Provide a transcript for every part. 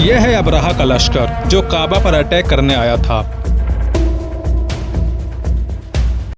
यह है अबरहा का लश्कर जो काबा पर अटैक करने आया था।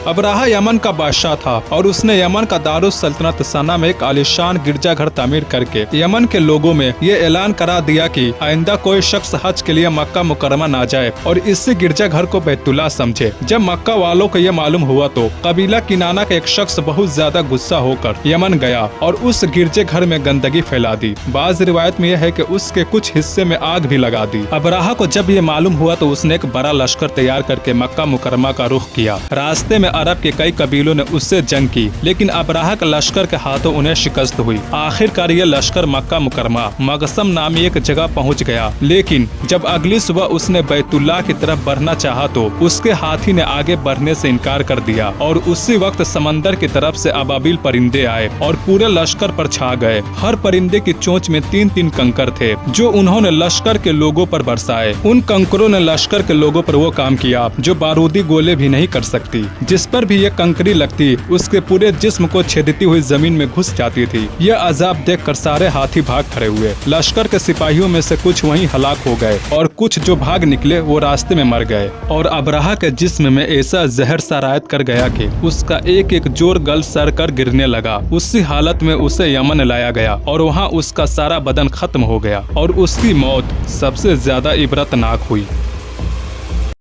अबरहा यमन का बादशाह था और उसने यमन का दारुस सल्तनत सना में एक आलिशान गिरजाघर तामीर करके यमन के लोगों में ये ऐलान करा दिया कि आइंदा कोई शख्स हज के लिए मक्का मुकरमा ना जाए और इसी गिरजाघर को बैतुल्लाह समझे। जब मक्का वालों को ये मालूम हुआ तो कबीला किनाना का एक शख्स बहुत ज्यादा गुस्सा होकर यमन गया और उस गिरजाघर में गंदगी फैला दी। बाज रिवायत में यह है कि उसके कुछ हिस्से में आग भी लगा दी। अबरहा को जब ये मालूम हुआ तो उसने एक बड़ा लश्कर तैयार करके मक्का मुकरमा का रुख किया। रास्ते में अरब के कई कबीलों ने उससे जंग की, लेकिन अबरहा के लश्कर के हाथों उन्हें शिकस्त हुई। आखिरकार ये लश्कर मक्का मुकरमा मगसम नामी एक जगह पहुंच गया, लेकिन जब अगली सुबह उसने बैतुल्लाह की तरफ बढ़ना चाहा तो उसके हाथी ने आगे बढ़ने से इनकार कर दिया और उसी वक्त समंदर की तरफ से अबाबिल परिंदे आए और पूरे लश्कर पर छा गए। हर परिंदे की चोंच में 3-3 कंकर थे जो उन्होंने लश्कर के लोगों पर बरसाए। उन कंकरों ने लश्कर के लोगों पर वो काम किया जो बारूदी गोले भी नहीं कर सकती। जिस पर भी ये कंकरी लगती उसके पूरे जिस्म को छेदती हुई जमीन में घुस जाती थी। यह अजाब देखकर सारे हाथी भाग खड़े हुए। लश्कर के सिपाहियों में से कुछ वहीं हलाक हो गए और कुछ जो भाग निकले वो रास्ते में मर गए। और अबरहा के जिस्म में ऐसा जहर सरायत कर गया कि उसका एक एक जोर गल सर कर गिरने लगा। उसी हालत में उसे यमन लाया गया और वहाँ उसका सारा बदन खत्म हो गया और उसकी मौत सबसे ज्यादा इबरतनाक हुई।